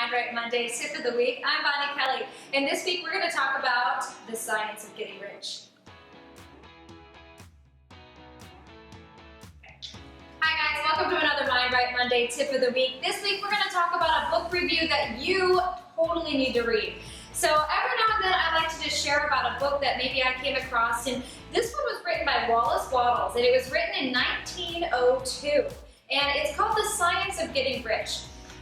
Mind Right Monday tip of the week. I'm Bonnie Kelly, and this week we're going to talk about the science of getting rich. Hi guys, welcome to another Mind Right Monday tip of the week. This week we're going to talk about a book review that you totally need to read. So every now and then I like to just share about a book that maybe I came across, and this one was written by Wallace Wattles, and it was written in 1902, and it's called The Science of Getting Rich.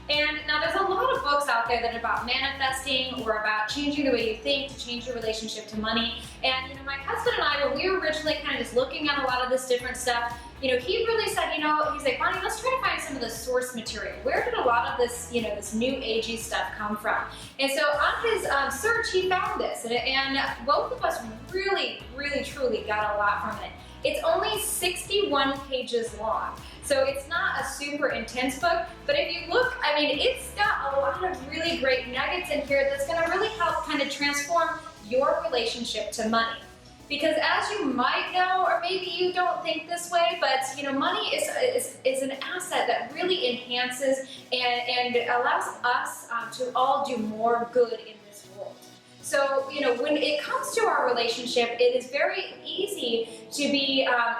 And now there's a lot of books out there that are about manifesting or about changing the way you think to change your relationship to money. And my husband and I, when we were originally kind of just looking at a lot of this different stuff, he really said, he's like, Bonnie, let's try to find some of the source material. Where did a lot of this, this new agey stuff come from? And so on his search, he found this, and both of us really, truly got a lot from it. It's only 61 pages long. So it's not a super intense book, but if you look, it's got a lot of really great nuggets in here that's gonna really help kind of transform your relationship to money. Because as you might know, or maybe you don't think this way, but money is an asset that really enhances and allows us to all do more good in this world. So, when it comes to our relationship, it is very easy to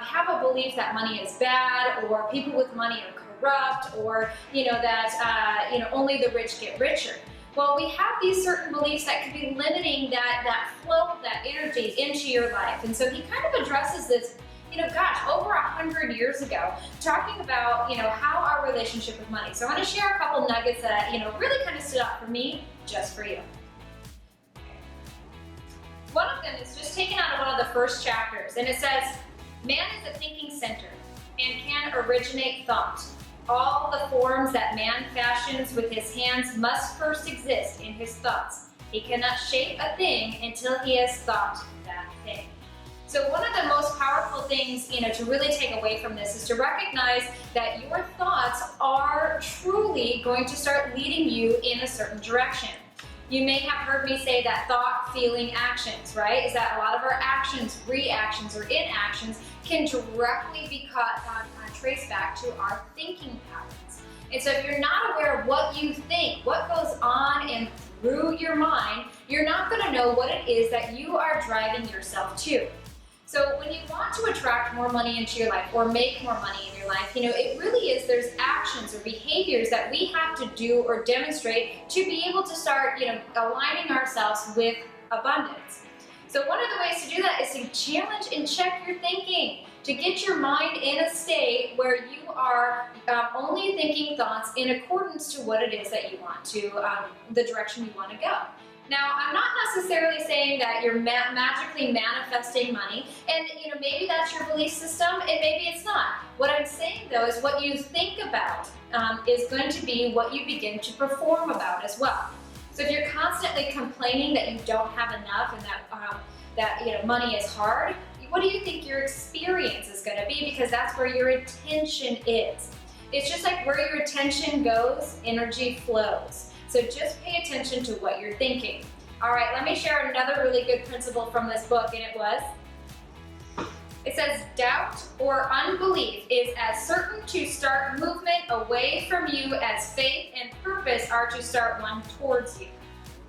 have a belief that money is bad, or people with money are corrupt, or, that, only the rich get richer. Well, we have these certain beliefs that could be limiting that flow of that energy into your life. And so he kind of addresses this, over 100 years ago, talking about, how our relationship with money. So I want to share a couple nuggets that, really kind of stood out for me, just for you. One of them is just taken out of one of the first chapters, and it says, man is a thinking center and can originate thought. All the forms that man fashions with his hands must first exist in his thoughts. He cannot shape a thing until he has thought that thing. So one of the most powerful things, to really take away from this is to recognize that your thoughts are truly going to start leading you in a certain direction. You may have heard me say that thought, feeling, actions, right? Is that a lot of our actions, reactions, or inactions can directly be traced back to our thinking patterns. And so if you're not aware of what you think, what goes on and through your mind, you're not going to know what it is that you are driving yourself to. So when you want to attract more money into your life or make more money in your life, it really is, there's actions or behaviors that we have to do or demonstrate to be able to start, aligning ourselves with abundance. So one of the ways to do that is to challenge and check your thinking, to get your mind in a state where you are only thinking thoughts in accordance to what it is that you want to, the direction you want to go. Now, I'm not necessarily saying that you're magically manifesting money, and maybe that's your belief system, and maybe it's not. What I'm saying though is what you think about is going to be what you begin to perform about as well. So if you're constantly complaining that you don't have enough and that money is hard, what do you think your experience is going to be? Because that's where your attention is. It's just like where your attention goes, energy flows. So just pay attention to what you're thinking. All right, let me share another really good principle from this book, and it says, doubt or unbelief is as certain to start movement away from you as faith and purpose are to start one towards you.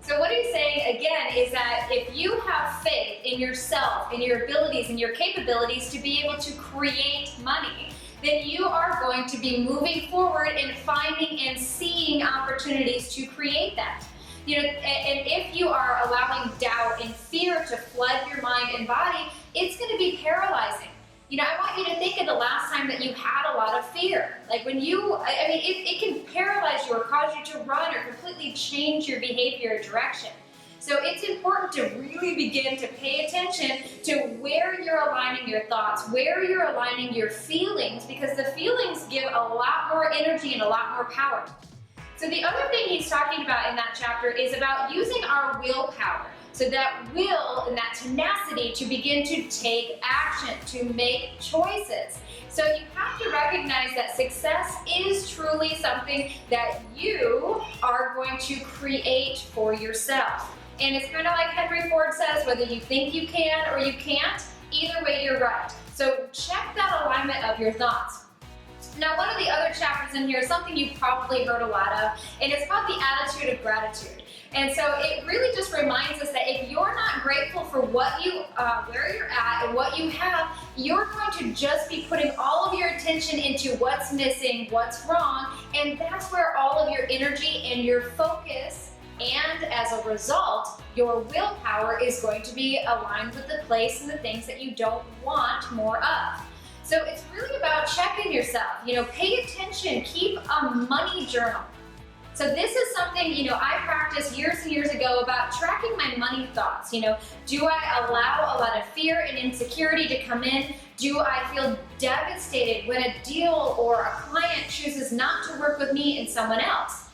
So what he's saying again is that if you have faith in yourself, in your abilities, and your capabilities to be able to create money, then you are going to be moving forward and finding and seeing opportunities to create that. And if you are allowing doubt and fear to flood your mind and body, it's going to be paralyzing. I want you to think of the last time that you had a lot of fear. Like when it can paralyze you or cause you to run or completely change your behavior or direction. So it's important to really begin to pay attention to where you're aligning your thoughts, where you're aligning your feelings, because the feelings give a lot more energy and a lot more power. So the other thing he's talking about in that chapter is about using our willpower. So that will and that tenacity to begin to take action, to make choices. So you have to recognize that success is truly something that you are going to create for yourself. And it's kind of like Henry Ford says, whether you think you can or you can't, either way you're right. So check that alignment of your thoughts. Now, one of the other chapters in here is something you've probably heard a lot of, and it's called the attitude of gratitude. And so it really just reminds us that if you're not grateful for what you, where you're at and what you have, you're going to just be putting all of your attention into what's missing, what's wrong, and that's where all of your energy and your focus, and as a result, your willpower is going to be aligned with the place and the things that you don't want more of. So it's really about checking yourself. Pay attention, keep a money journal. So this is something, I practiced years and years ago about tracking my money thoughts. Do I allow a lot of fear and insecurity to come in? Do I feel devastated when a deal or a client chooses not to work with me and someone else?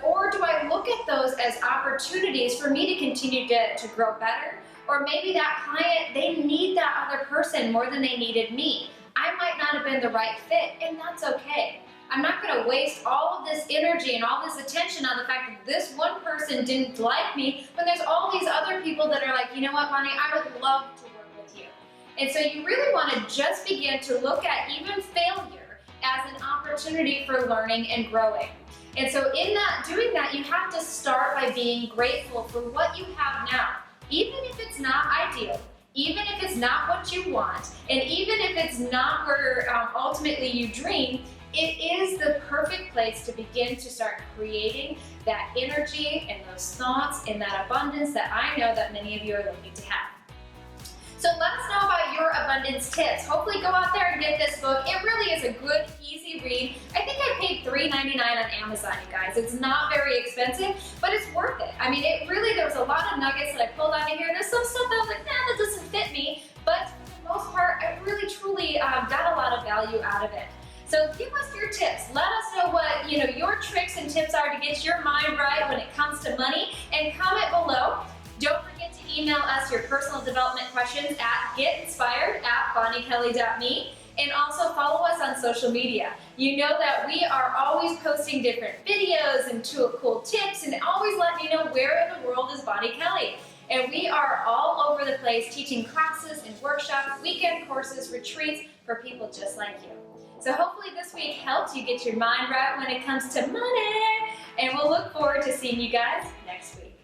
Or do I look at those as opportunities for me to continue to grow better? Or maybe that client, they need that other person more than they needed me. I might not have been the right fit, and that's okay. I'm not going to waste all of this energy and all this attention on the fact that this one person didn't like me when there's all these other people that are like, you know what, Bonnie, I would love to work with you. And so you really want to just begin to look at even failure as an opportunity for learning and growing. And so in doing that, you have to start by being grateful for what you have now. Even if it's not ideal, even if it's not what you want, and even if it's not where ultimately you dream, it is the perfect place to begin to start creating that energy and those thoughts and that abundance that I know that many of you are looking to have. So let us know about your abundance tips. Hopefully go out there and get this book. It really is a good, easy read. I think I paid $3.99 on Amazon, you guys. It's not very expensive, but it's worth it. I mean, there was a lot of nuggets that I pulled out of here. There's some stuff that I was like, that doesn't fit me. But for the most part, I really, truly got a lot of value out of it. So give us your tips. Let us know what your tricks and tips are to get your mind right when it comes to money, and comment below. Don't forget to email us your personal development questions at getinspired@bonniekelly.me, and also follow us on social media. You know that we are always posting different videos and cool tips, and always letting you know where in the world is Bonnie Kelly. And we are all over the place teaching classes and workshops, weekend courses, retreats for people just like you. So hopefully this week helped you get your mind right when it comes to money, and we'll look forward to seeing you guys next week.